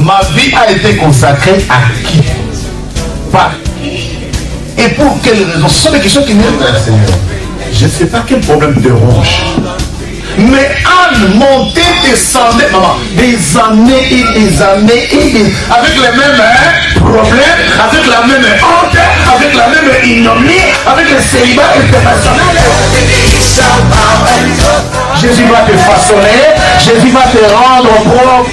Ma vie a été consacrée à qui? Par qui? Et pour quelle raison? Ce sont des questions qui viennent vers le Seigneur. Je ne sais pas quel problème te ronge. Mais Anne montait, descendait, maman, des années et des années et des... avec les mêmes problèmes, avec la même honte, avec la même ignominie, avec le célibat international. Jésus va te façonner, Jésus va te rendre propre.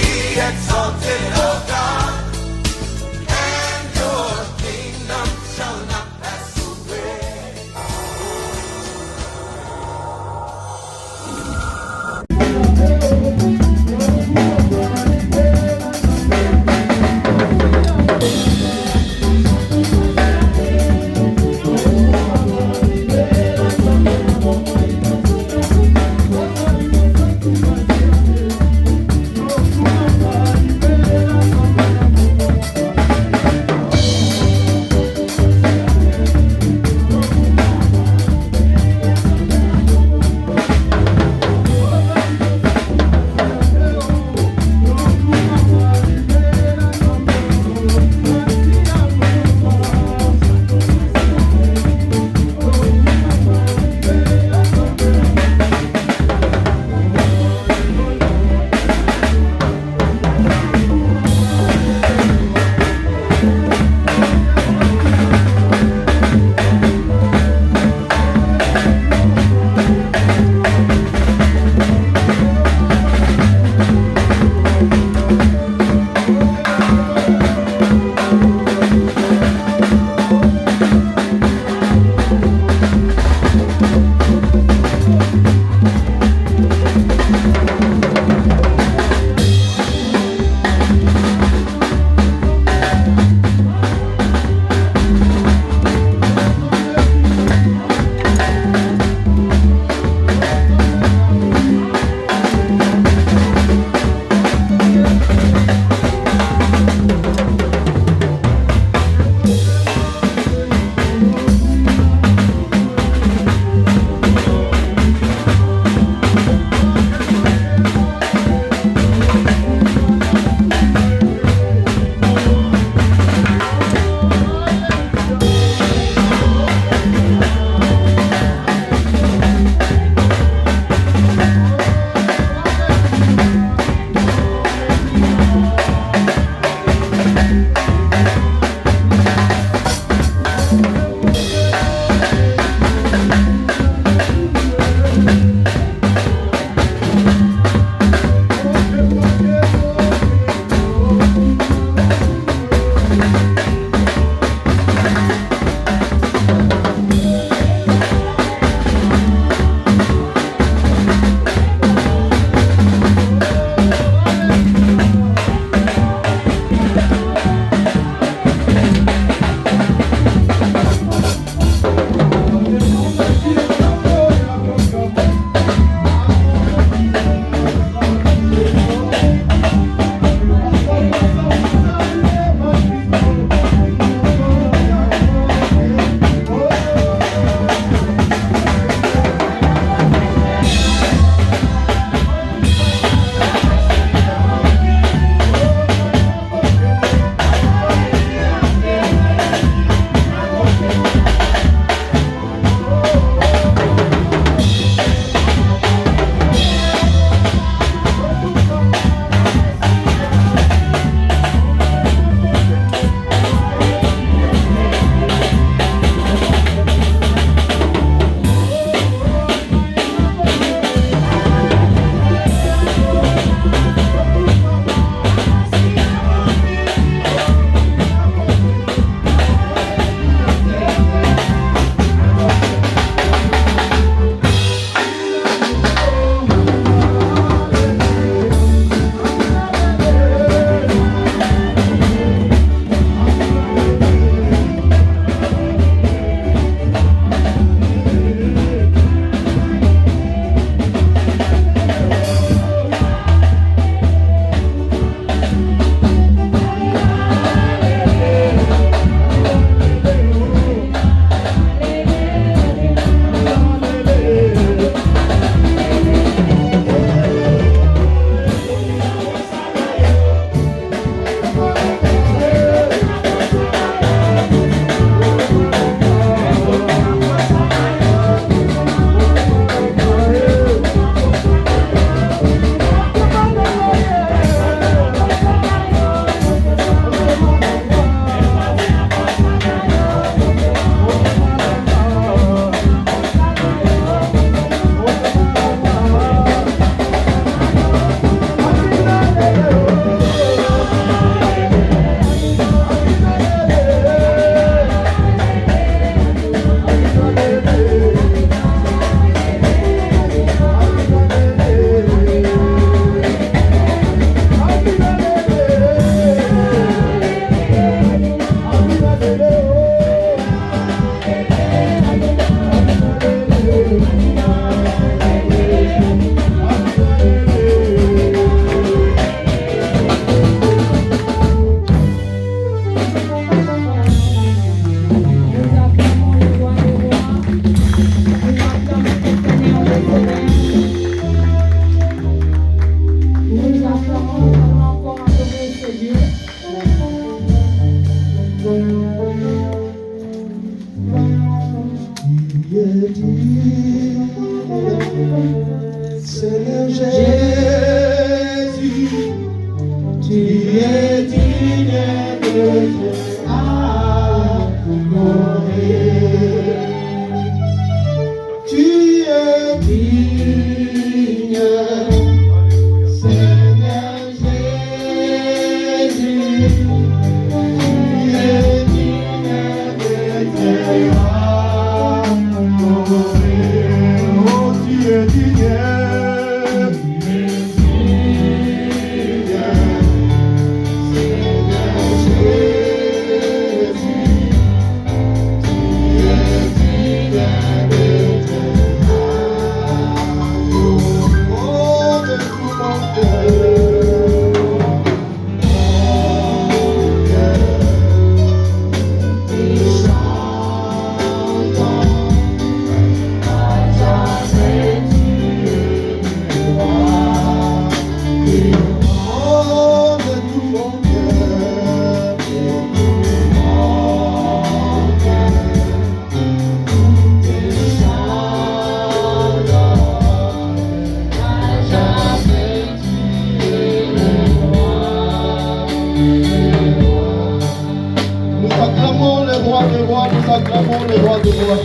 gloire, nous acclamons le roi de roi.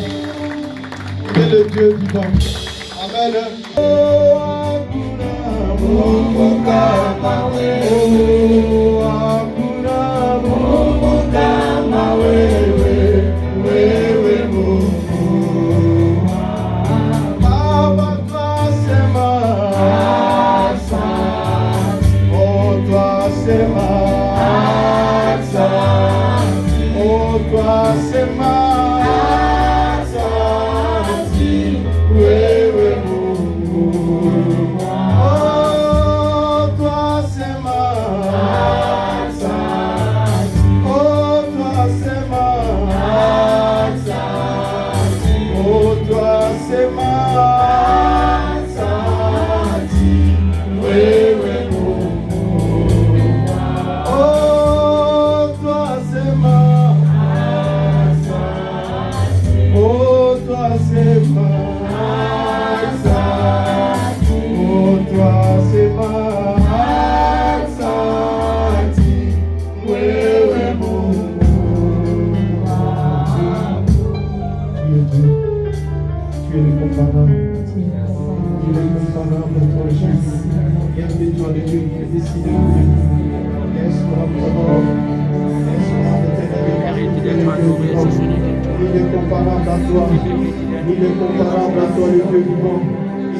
Il est le Dieu vivant. Amen.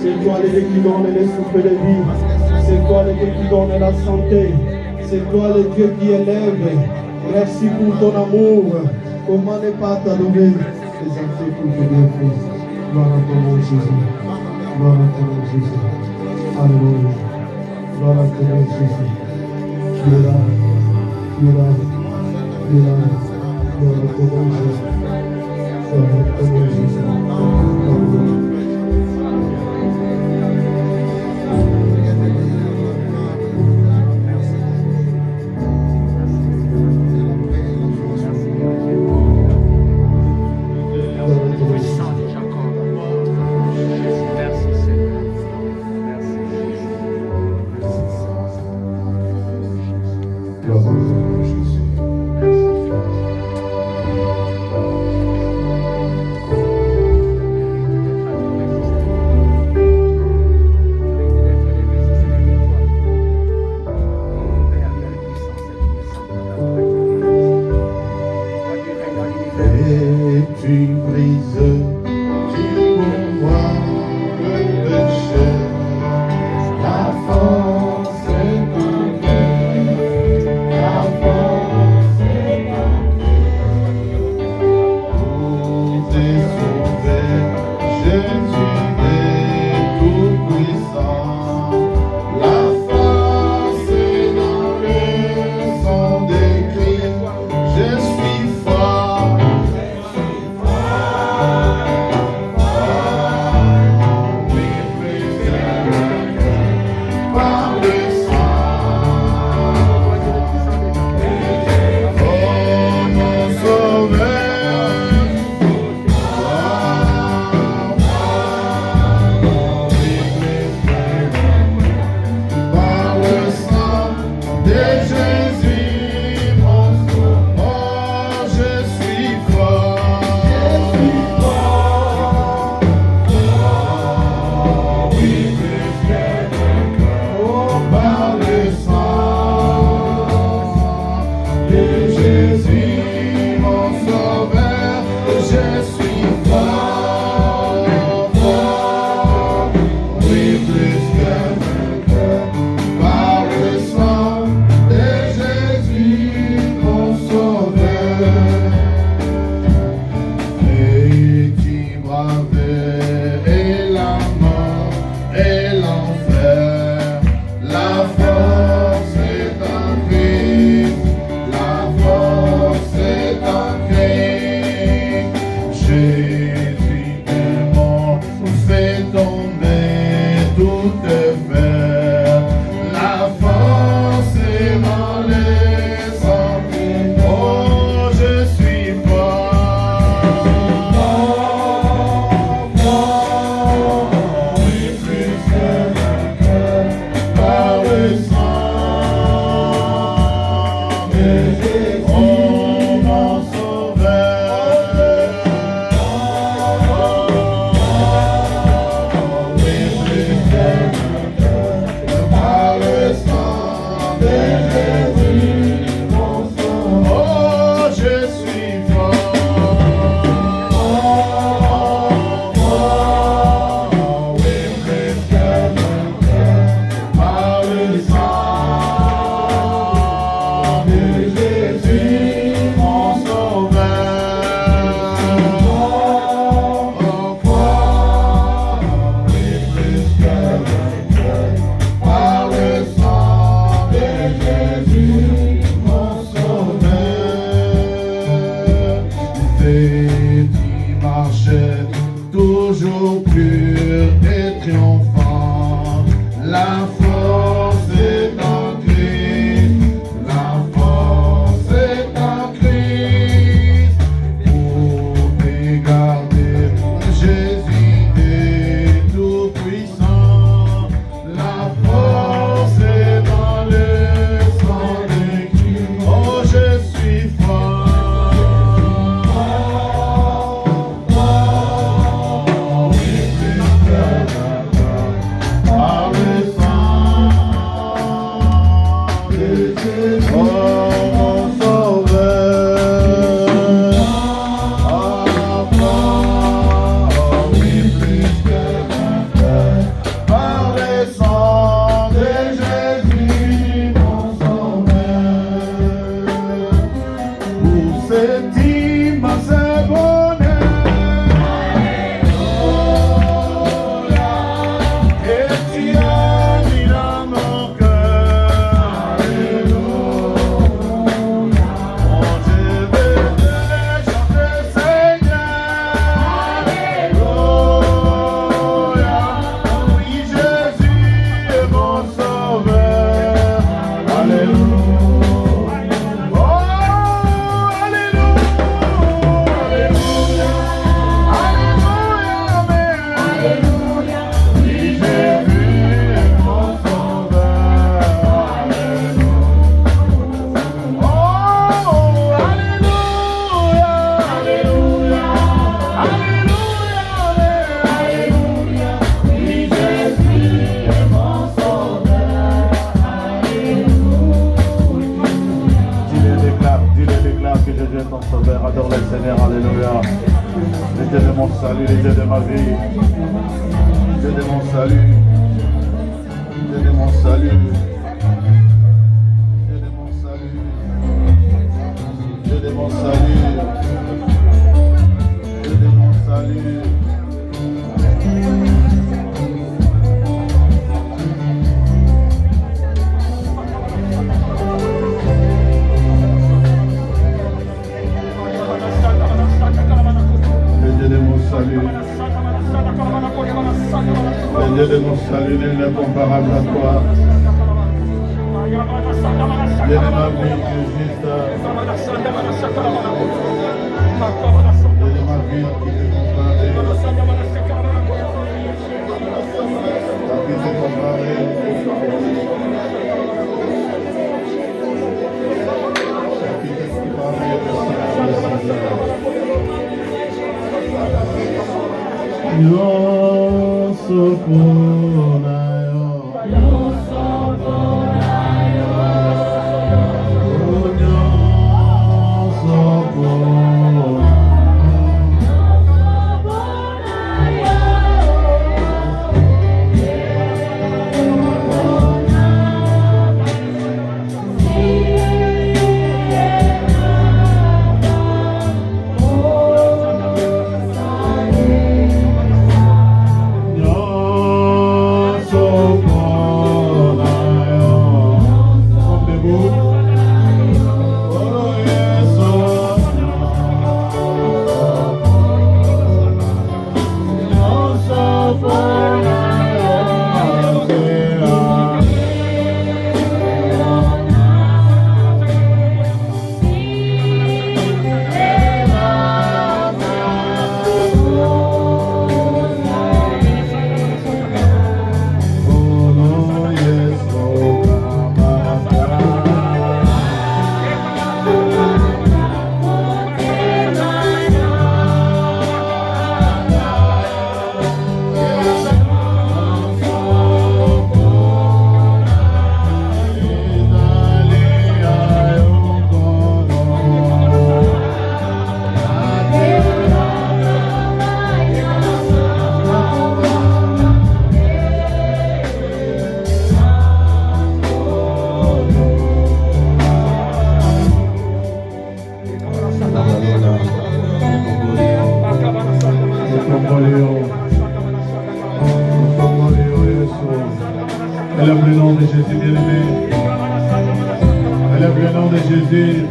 C'est toi le Dieu qui donne les souffles de vie. C'est toi le Dieu qui donne la santé. C'est toi le Dieu qui élève. Merci pour ton amour. Comment ne pas t'adorer? Les actes pour te dire Christ. Gloire à ton nom Jésus. Gloire à ton nom Jésus. Alléluia. Gloire à ton nom Jésus. Tu es là. Tu es là. Tu es là. Gloire à ton nom Jésus. Gloire à ton nom Jésus. Alléluia. Déclare que Jésus est ton sauveur. Adore le Seigneur. Alléluia. Le Dieu de mon salut, le Dieu de ma vie. Dieu de mon salut. Dieu de mon salut. Dieu de mon salut. Dieu de mon salut. Dieu de mon salut. Le Dieu de mon salut, nul n'est comparable à toi. Dieu de ma vie, tu es juste. Dieu de ma vie, qui te comparé. À qui te comparé. À qui te comparé. Yo sokonayo, yo sokonayo, yo sokonayo, Élève le nom de Jésus, bien-aimé. Élève le nom de Jésus.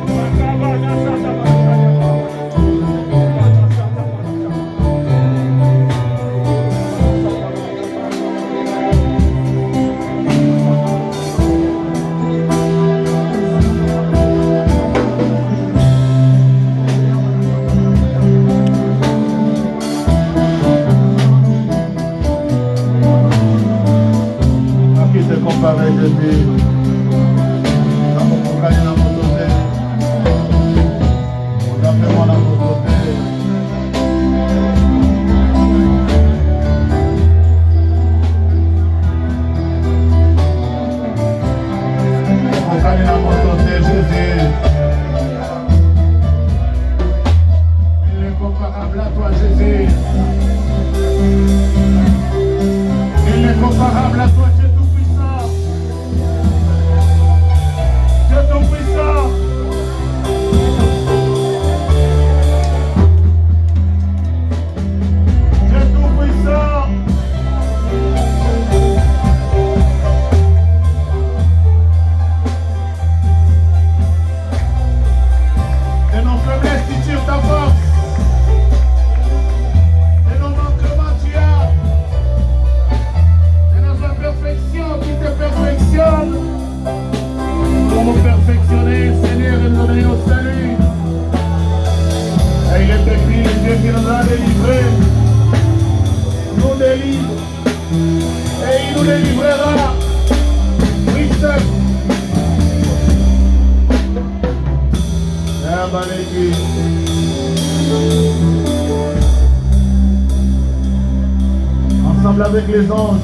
Ensemble avec les anges,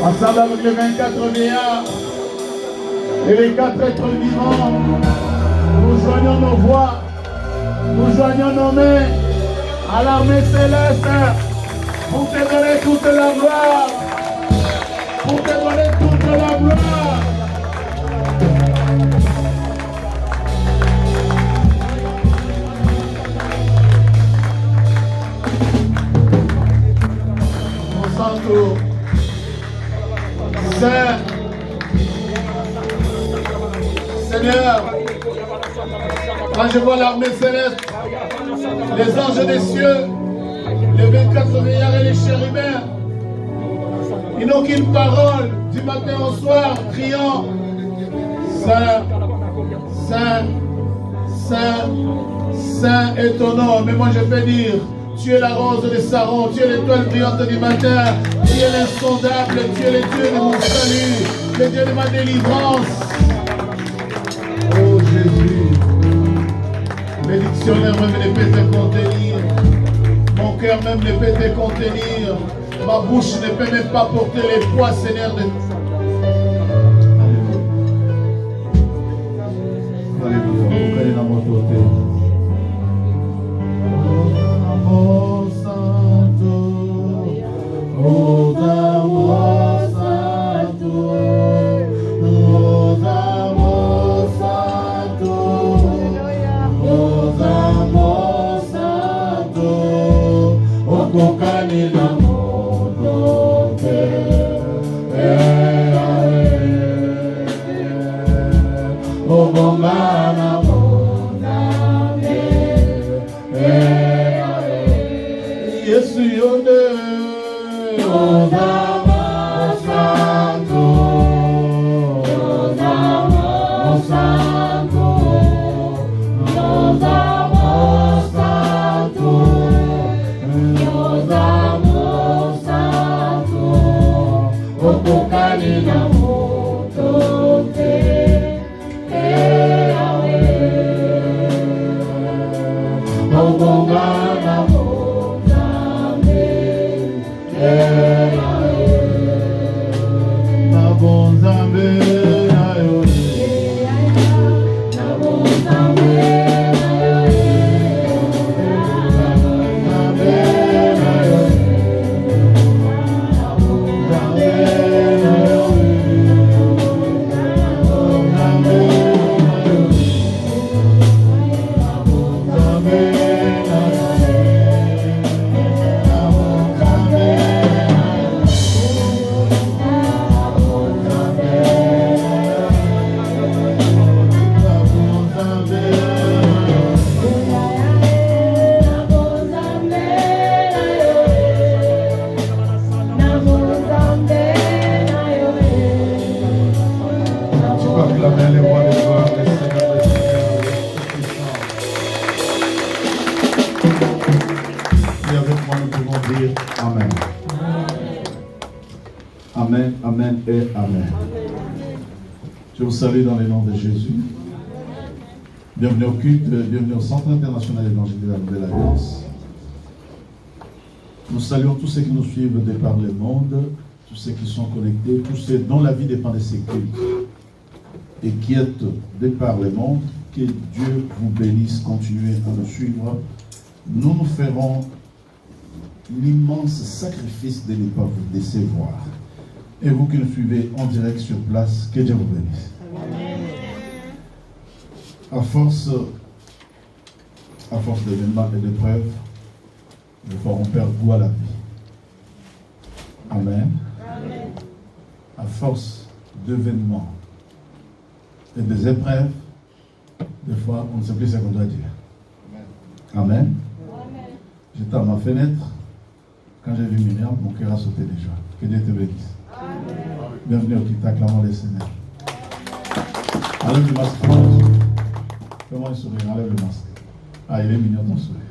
ensemble avec les 24 milliards et les 4 êtres vivants, nous joignons nos voix, nous joignons nos mains à l'armée céleste pour te donner toute la gloire. Pour te donner toute la gloire. Mon Santo, Saint, Seigneur, quand je vois l'armée céleste, les anges des cieux, les 24 veillards et les chérubins, ils n'ont qu'une parole du matin au soir, criant Saint, Saint, Saint, Saint est ton nom. Mais moi je peux dire, tu es la rose de Saron, tu es l'étoile brillante du matin, tu es l'insondable, tu es le Dieu de mon salut, le Dieu de ma délivrance. Oh Jésus, mes dictionnaires même ne peuvent te contenir, mon cœur même ne peut te contenir. Ma bouche ne peut même pas porter les poids, Seigneur. Salut dans le nom de Jésus. Bienvenue au culte, bienvenue au Centre international évangélique de la Nouvelle Alliance. Nous saluons tous ceux qui nous suivent de par le monde, tous ceux qui sont connectés, tous ceux dont la vie dépend de ces cultes et qui êtes de par le monde. Que Dieu vous bénisse, continuez à nous suivre. Nous ferons l'immense sacrifice de ne pas vous décevoir. Et vous qui nous suivez en direct sur place, que Dieu vous bénisse. À force d'événements et d'épreuves, des fois on perd goût à la vie. Amen. À force d'événements et des épreuves, des fois on ne sait plus ce qu'on doit dire. Amen. J'étais à ma fenêtre, quand j'ai vu Myriam, mon cœur a sauté déjà. Que Dieu te bénisse. Bienvenue au culte, acclamons les Seigneurs. Enlève le masque. Fais-moi un sourire, enlève le masque. Ah, il est mignon ton sourire.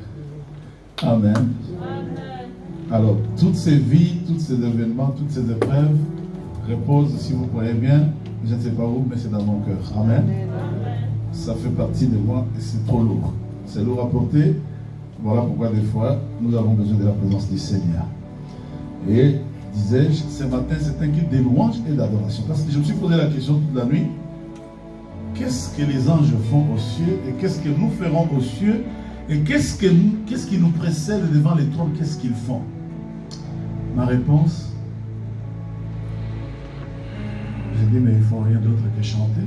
Amen. Alors, toutes ces vies, tous ces événements, toutes ces épreuves reposent, si vous croyez bien, je ne sais pas où, mais c'est dans mon cœur. Amen. Ça fait partie de moi et c'est trop lourd. C'est lourd à porter. Voilà pourquoi des fois, nous avons besoin de la présence du Seigneur. Et disais-je, ce matin, c'est un culte de louange et d'adoration. Parce que je me suis posé la question toute la nuit. qu'est-ce que les anges font aux cieux et qu'est-ce que nous ferons aux cieux et qu'est-ce qui nous précède devant les trônes, qu'est-ce qu'ils font? Ma réponse, j'ai dit, mais il ne faut rien d'autre que chanter.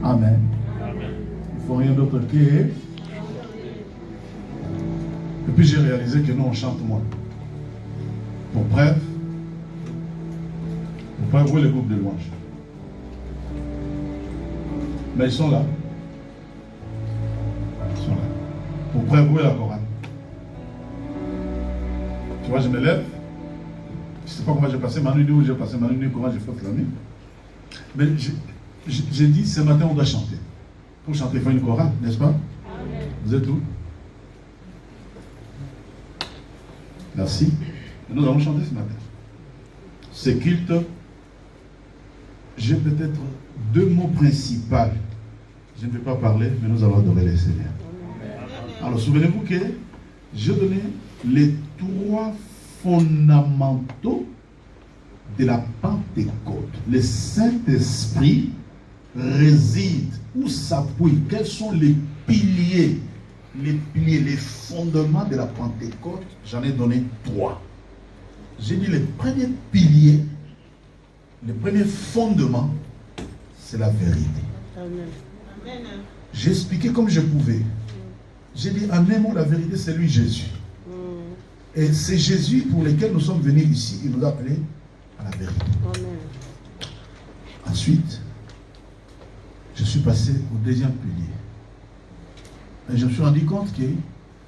Amen. Il ne faut rien d'autre que... Et puis j'ai réalisé que nous, on chante moins. Pour preuve, où est le groupe de louanges? Mais ils sont là. Ils sont là. Pour preuve, où est la chorale? Tu vois, je me lève. Je ne sais pas comment j'ai passé ma nuit, où j'ai passé ma nuit, comment j'ai fait la nuit. Mais j'ai dit, ce matin, on doit chanter. Pour chanter, il faut une chorale, n'est-ce pas? Amen. Vous êtes où? Merci. Et nous allons chanter ce matin. Ce culte, j'ai peut-être deux mots principaux. Je ne vais pas parler, mais nous allons adorer le Seigneur. Alors, souvenez-vous que j'ai donné les trois fondamentaux de la Pentecôte. Le Saint-Esprit réside ou s'appuie. Quels sont les piliers, les fondements de la Pentecôte? J'en ai donné trois. J'ai dit le premier pilier, le premier fondement, c'est la vérité. Amen. J'ai expliqué comme je pouvais. J'ai dit en un mot, la vérité, c'est lui Jésus. Et c'est Jésus pour lequel nous sommes venus ici. Il nous a appelés à la vérité. Amen. Ensuite, je suis passé au deuxième pilier. Et je me suis rendu compte que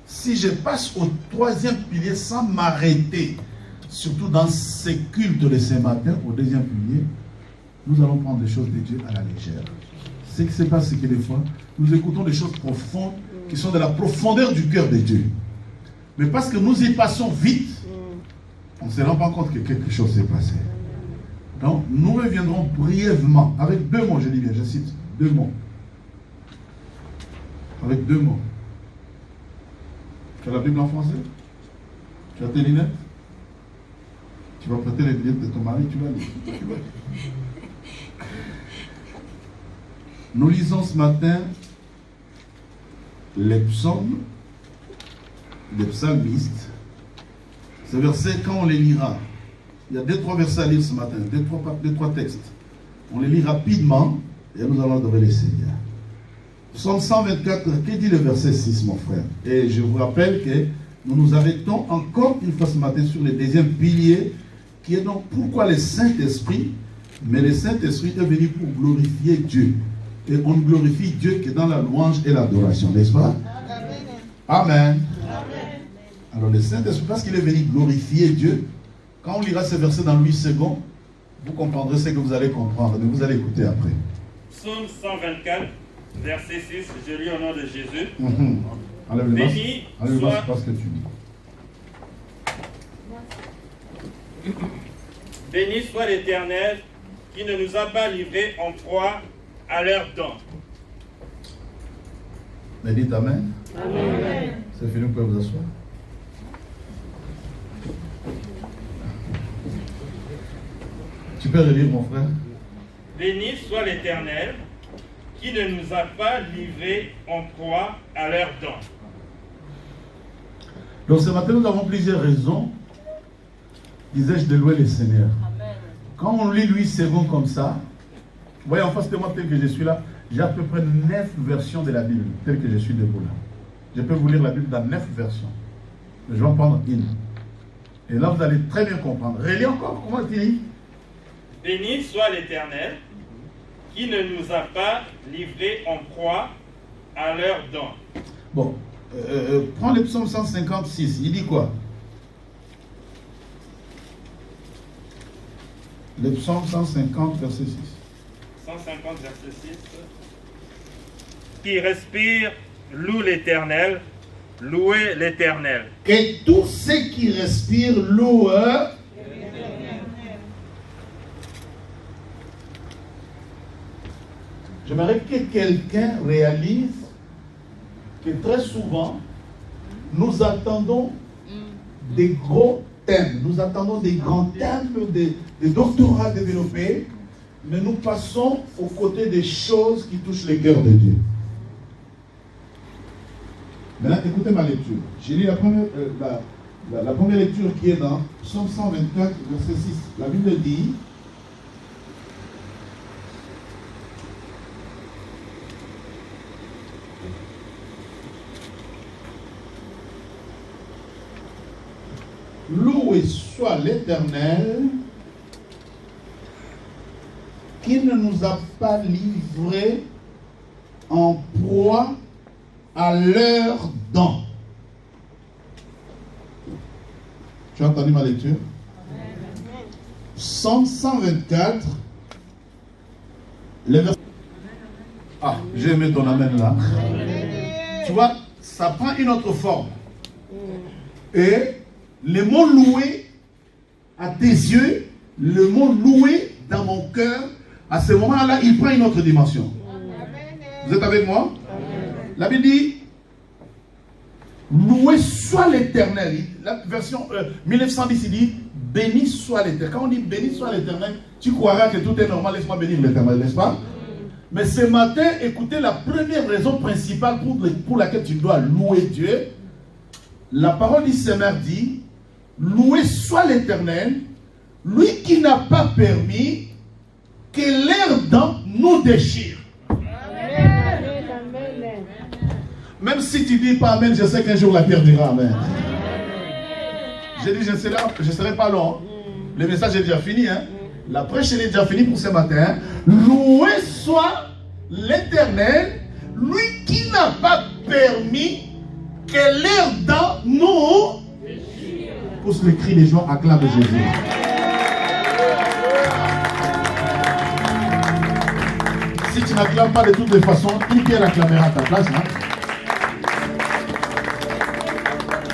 si je passe au troisième pilier sans m'arrêter, surtout dans ces cultes de ce matin, au deuxième pilier, nous allons prendre des choses de Dieu à la légère. Ce qui se passe, c'est que des fois, nous écoutons des choses profondes qui sont de la profondeur du cœur de Dieu. Mais parce que nous y passons vite, on ne se rend pas compte que quelque chose s'est passé. Donc, nous reviendrons brièvement, avec deux mots, je dis bien, je cite, deux mots. Avec deux mots. Tu as la Bible en français? Tu as tes lunettes? Tu vas prêter les lunettes de ton mari, tu vas lire. Nous lisons ce matin les psaumes, les psalmistes. Ces versets, quand on les lira, il y a deux, trois versets à lire ce matin, deux, trois textes. On les lit rapidement et nous allons adorer le Seigneur. Psaume 124, que dit le verset 6, mon frère? Et je vous rappelle que nous nous arrêtons encore une fois ce matin sur le deuxième pilier, qui est donc pourquoi le Saint-Esprit. Mais le Saint-Esprit est venu pour glorifier Dieu. Et on ne glorifie Dieu que dans la louange et l'adoration, n'est-ce pas? Amen. Amen. Alors le Saint-Esprit, parce qu'il est venu glorifier Dieu, quand on lira ce verset dans 8 secondes, vous comprendrez ce que vous allez comprendre, mais vous allez écouter après. Psaume 124, verset 6, je lis au nom de Jésus. Béni soit... ce que tu dis. Béni soit l'Éternel qui ne nous a pas livrés en proie à leur dents. Mais dites Amen. Amen. C'est fini, vous pouvez vous asseoir. Tu peux relire, mon frère? Béni soit l'Éternel qui ne nous a pas livrés en proie à leurs dents. Donc ce matin, nous avons plusieurs raisons, disais-je, de louer le Seigneur. Amen. Quand on lit 8 secondes comme ça, vous voyez en face de moi tel que je suis là, j'ai à peu près 9 versions de la Bible, tel que je suis debout là. Je peux vous lire la Bible dans 9 versions. Mais je vais en prendre une. Et là, vous allez très bien comprendre. Relis encore, comment tu dis? Béni soit l'Éternel qui ne nous a pas livrés en proie à leurs dents. Bon, prends le psaume 156, il dit quoi? Le psaume 150, verset 6. 150, verset 6. Qui respire, loue l'Éternel, louez l'Éternel. Et tous ceux qui respirent louent l'Éternel. J'aimerais que quelqu'un réalise que très souvent, nous attendons des gros thèmes, nous attendons des grands thèmes, des doctorats développés, Mais nous passons aux côtés des choses qui touchent le cœur de Dieu. Maintenant, écoutez ma lecture. J'ai lu la première lecture qui est dans Psaume 124, verset 6. La Bible dit: loué soit l'Éternel qui ne nous a pas livrés en proie à leurs dents. Tu as entendu ma lecture? Psaume 124, le verset... Ah, j'ai aimé ton amen là. Tu vois, ça prend une autre forme. Et le mot loué à tes yeux, le mot loué dans mon cœur, à ce moment-là, il prend une autre dimension. Vous êtes avec moi? La Bible dit: loué soit l'Éternel. La version 1910, il dit: béni soit l'Éternel. Quand on dit béni soit l'Éternel, tu croiras que tout est normal. Laisse-moi bénir l'Éternel, n'est-ce pas? Mais ce matin, écoutez la première raison principale pour laquelle tu dois louer Dieu. La parole du Seigneur dit: loué soit l'Éternel, lui qui n'a pas permis que l'air dents nous déchire. Même si tu ne dis pas amen, je sais qu'un jour la pierre dira amen. J'ai dit, je ne serai pas long. Le message est déjà fini. Hein? La prêche est déjà finie pour ce matin. Loué soit l'Éternel, lui qui n'a pas permis que l'air dents nous pousse le cri des gens, acclame Jésus. Si tu n'acclames pas de toutes les façons, une pierre acclamera à ta place. Hein?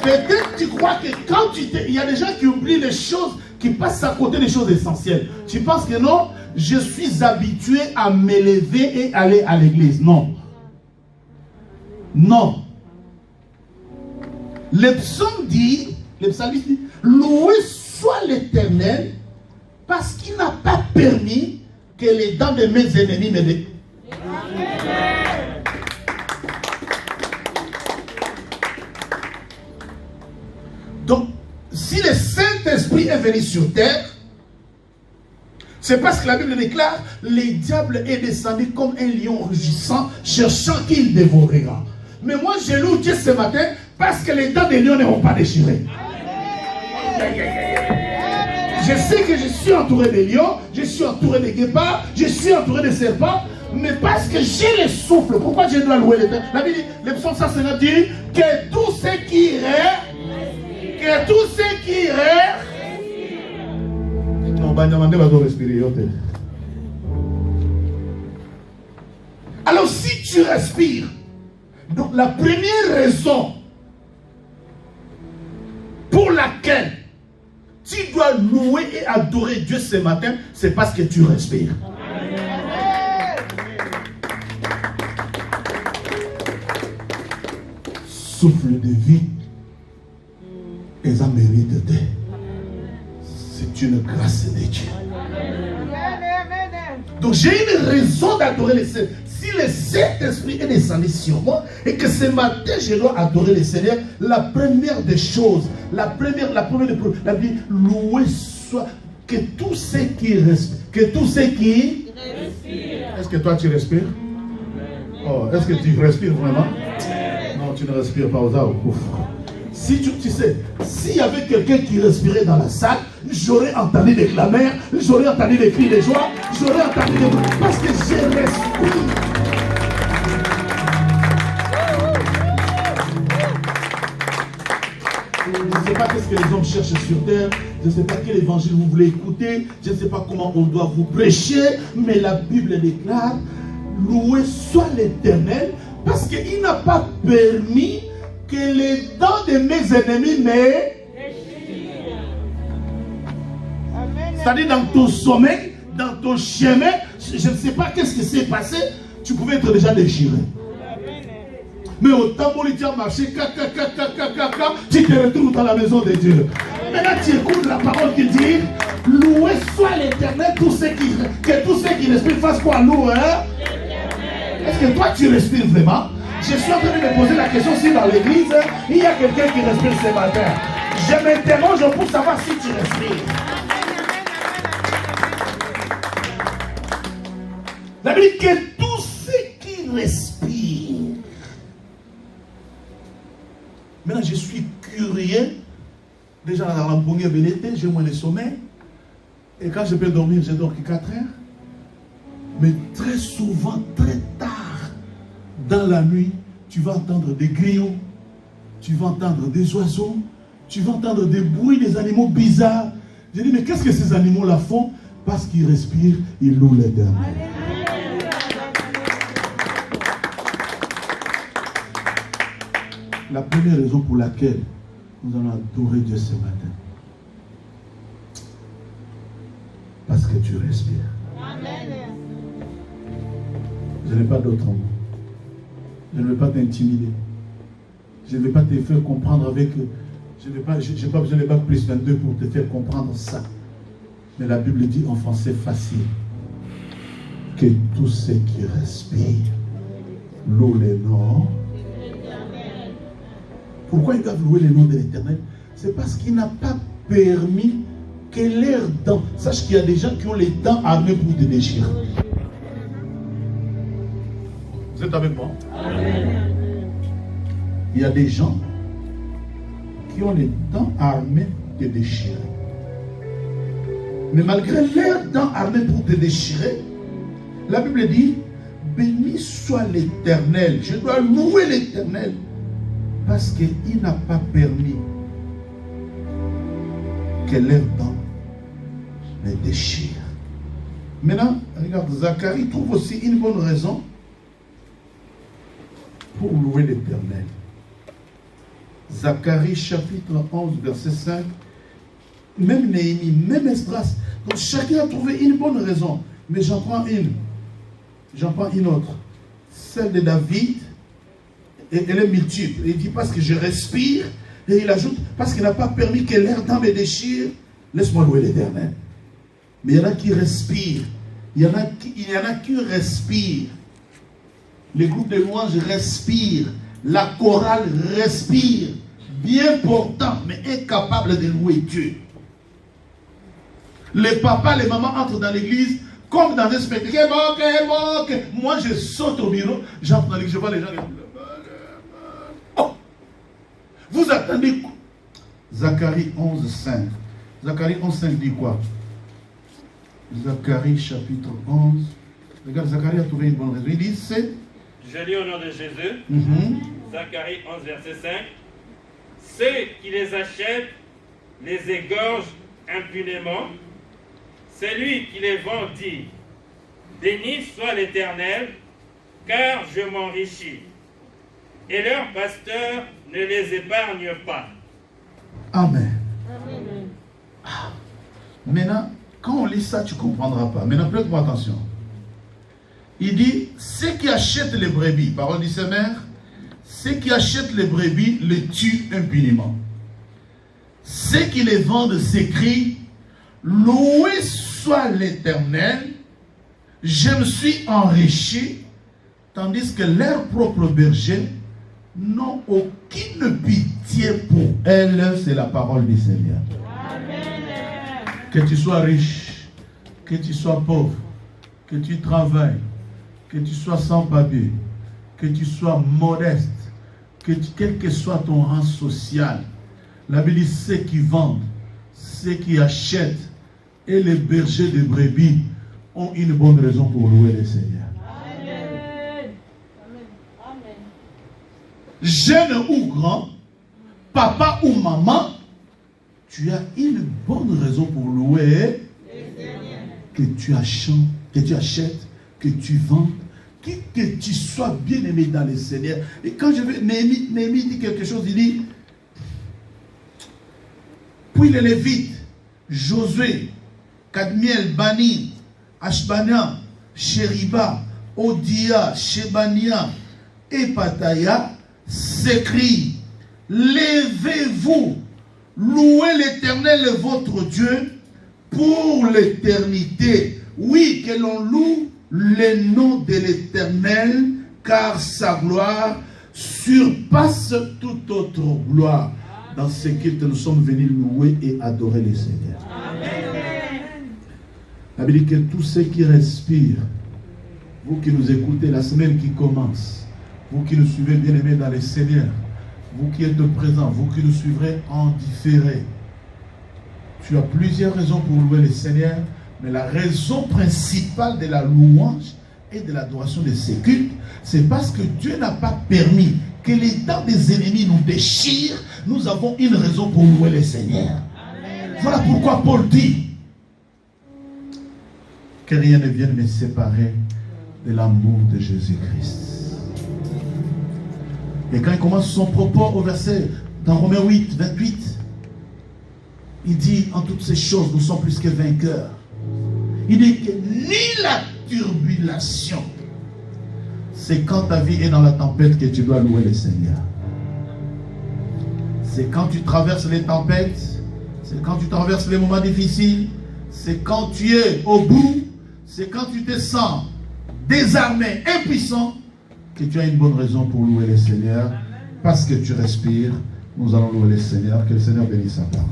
Peut-être tu crois que quand il y a des gens qui oublient les choses, qui passent à côté des choses essentielles. Tu penses que non, je suis habitué à m'élever et aller à l'église. Non. Non. Le psaume dit, le psalmiste dit: loué soit l'Éternel parce qu'il n'a pas permis que les dents de mes ennemis me déchirent. Donc, si le Saint-Esprit est venu sur terre, c'est parce que la Bible déclare: le diable est descendu comme un lion rugissant, cherchant qui il dévorera. Mais moi, je loue Dieu ce matin parce que les dents des lions ne vont pas déchirer. Je sais que je suis entouré de lions, je suis entouré de guépards, je suis entouré de serpents, mais parce que j'ai le souffle. Pourquoi je dois louer l'Éternel? La Bible dit, le psaume 150 dit que tout ce qui irait, que tout ce qui irait. Non, respirer. Alors si tu respires, donc la première raison pour laquelle tu dois louer et adorer Dieu ce matin, c'est parce que tu respires. Souffle de vie et ça mérite de. C'est une grâce de Dieu. Donc j'ai une raison d'adorer le Seigneur. Si le Saint-Esprit est descendu sur moi et que ce matin je dois adorer le Seigneur, la première des choses, la première la vie, loué soit que tous ceux qui respirent, que tous ceux qui respirent. Est-ce que toi tu respires? Oh, est-ce que tu respires vraiment? Non, tu ne respires pas aux arbres. Si tu sais, s'il y avait quelqu'un qui respirait dans la salle, j'aurais entendu des clameurs, j'aurais entendu des cris de joie, j'aurais entendu des... Parce que j'ai respiré. Je ne sais pas qu'est-ce que les hommes cherchent sur terre, je ne sais pas quel évangile vous voulez écouter, je ne sais pas comment on doit vous prêcher, mais la Bible déclare: loué soit l'Éternel, parce qu'il n'a pas permis que les dents de mes ennemis me déchirent. C'est-à-dire dans ton sommeil, dans ton chemin, je ne sais pas qu'est-ce qui s'est passé, tu pouvais être déjà déchiré. Mais au temps où tu as marché, tu te retrouves dans la maison de Dieu. Maintenant tu écoutes la parole qui dit Loué soit l'Éternel, que tous ceux qui respirent fassent quoi? Louer. Est-ce que toi tu respires vraiment? Je suis en train de me poser la question si dans l'église, il y a quelqu'un qui respire ce matin. Je m'interroge pour savoir si tu respires. La Bible dit que tous ceux qui respirent. Maintenant, je suis curieux. Déjà, dans la première belleté, j'ai moins de sommeil. Et quand je peux dormir, je dors que 4 heures. Mais très souvent, très tard, dans la nuit, tu vas entendre des grillons, tu vas entendre des oiseaux, tu vas entendre des bruits, des animaux bizarres. Je dis, mais qu'est-ce que ces animaux-là font? Parce qu'ils respirent, ils louent l'Éternel. La première raison pour laquelle nous allons adorer Dieu ce matin, parce que tu respires. Amen. Je n'ai pas d'autre mot. Je ne vais pas t'intimider. Je ne vais pas te faire comprendre avec... Je n'ai pas besoin de bac plus 22 pour te faire comprendre ça. Mais la Bible dit en français facile que tous ceux qui respirent louent les noms. Pourquoi ils doivent louer les noms de l'Éternel? C'est parce qu'il n'a pas permis que leurs dents... Sache qu'il y a des gens qui ont les dents armées pour te déchirer. Vous êtes avec moi? Amen. Il y a des gens qui ont les dents armées pour te déchirer. Mais malgré leurs dents armées pour te déchirer, la Bible dit, béni soit l'Éternel. Je dois louer l'Éternel parce qu'il n'a pas permis que leurs dents me déchirent. Maintenant, regarde, Zacharie trouve aussi une bonne raison pour louer l'Éternel. Zacharie chapitre 11, verset 5. Même Néhémie, même Esdras. Donc chacun a trouvé une bonne raison. Mais j'en prends une autre. Celle de David, et elle est multiple. Il dit parce que je respire, et il ajoute parce qu'il n'a pas permis que l'air dans me déchire, laisse-moi louer l'Éternel. Mais il y en a qui respirent. Il y en a qui respirent. Les groupes de louanges respirent. La chorale respire. Bien portant, mais incapable de louer Dieu. Les papas, les mamans entrent dans l'église comme dans un spectacle. Moi, je saute au bureau. J'entre dans l'église, je vois les gens. Oh! Vous attendez. Zacharie 11, 5. Zacharie 11, 5 dit quoi? Zacharie chapitre 11. Regarde, Zacharie a trouvé une bonne raison. Il dit, c'est... Je lis au nom de Jésus. Zacharie 11, verset 5. Ceux qui les achètent les égorgent impunément. Celui qui les vend dit, béni soit l'Éternel, car je m'enrichis. Et leur pasteur ne les épargne pas. Amen. Amen. Ah. Maintenant, quand on lit ça, tu ne comprendras pas. Maintenant, prête-moi attention. Il dit, ceux qui achètent les brebis, parole du Seigneur, ceux qui achètent les brebis les tuent impunément. Ceux qui les vendent s'écrient, loué soit l'Éternel, je me suis enrichi, tandis que leurs propres bergers n'ont aucune pitié pour elles. C'est la parole du Seigneur. Amen. Que tu sois riche, que tu sois pauvre, que tu travailles, que tu sois sans papier, que tu sois modeste, quel que soit ton rang social, la Bible dit ceux qui vendent, ceux qui achètent et les bergers de brebis ont une bonne raison pour louer le Seigneur. Amen. Amen. Jeune ou grand, papa ou maman, tu as une bonne raison pour louer que tu achètes, que tu vends, que tu sois bien aimé dans le Seigneur. Et quand je veux, Néhémie dit quelque chose, il dit, puis les Lévites, Josué, Kadmiel, Bani, Ashbania, Sheriba, Odia, Shebania et Pataya s'écrient, levez-vous, louez l'Éternel votre Dieu, pour l'éternité. Oui, que l'on loue le nom de l'Éternel, car sa gloire surpasse toute autre gloire. Dans ce culte, nous sommes venus louer et adorer le Seigneur. Amen. La Bible dit que tous ceux qui respirent, vous qui nous écoutez, la semaine qui commence, vous qui nous suivez bien-aimés dans le Seigneur, vous qui êtes présents, vous qui nous suivrez en différé, tu as plusieurs raisons pour louer le Seigneur, mais la raison principale de la louange et de l'adoration de ces cultes, c'est parce que Dieu n'a pas permis que les dents des ennemis nous déchirent. Nous avons une raison pour louer le Seigneur. Amen. Voilà pourquoi Paul dit que rien ne vienne me séparer de l'amour de Jésus-Christ. Et quand il commence son propos au verset dans Romains 8, 28, il dit en toutes ces choses nous sommes plus que vainqueurs. Il dit que ni la turbulation, c'est quand ta vie est dans la tempête que tu dois louer le Seigneur. C'est quand tu traverses les tempêtes, c'est quand tu traverses les moments difficiles, c'est quand tu es au bout, c'est quand tu te sens désarmé, impuissant, que tu as une bonne raison pour louer le Seigneur. Parce que tu respires, nous allons louer le Seigneur. Que le Seigneur bénisse sa parole.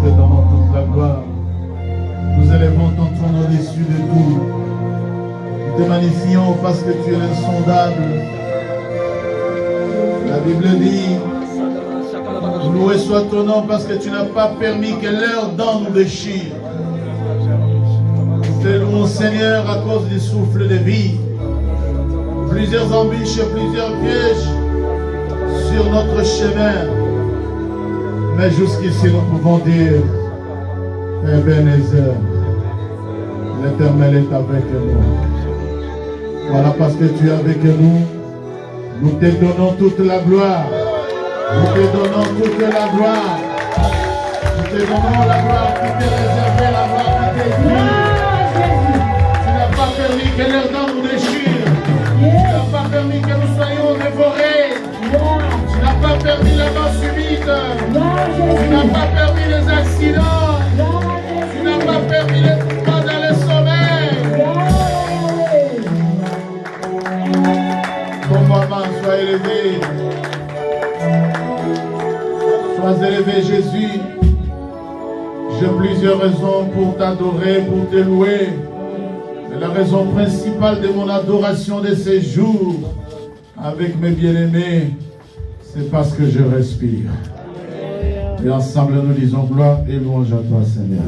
te donnons toute la gloire. Nous élevons ton trône au-dessus de tout. Nous te magnifions parce que tu es insondable. La Bible dit, loué soit ton nom parce que tu n'as pas permis que l'heure d'an nous déchire. Nous te louons, Seigneur, à cause du souffle de vie. Plusieurs embûches, plusieurs pièges sur notre chemin. Mais jusqu'ici, nous pouvons dire, Ebenezer, l'Éternel est avec nous. Voilà, parce que tu es avec nous, nous te donnons toute la gloire. Nous te donnons toute la gloire. Nous te donnons la gloire qui t'est réservée, la gloire qui t'est due. Tu n'as pas permis que l'air d'an nous déchire. Tu n'as pas permis que nous soyons dévorés. Tu n'as pas permis la mort subite. Tu n'as pas permis les accidents. Tu n'as pas permis les pas dans les sommeils. Ton maman soit élevé. Sois élevé, Jésus. J'ai plusieurs raisons pour t'adorer, pour te louer. Mais la raison principale de mon adoration de ces jours avec mes bien-aimés, c'est parce que je respire. Et ensemble, nous disons gloire et louange à toi, Seigneur.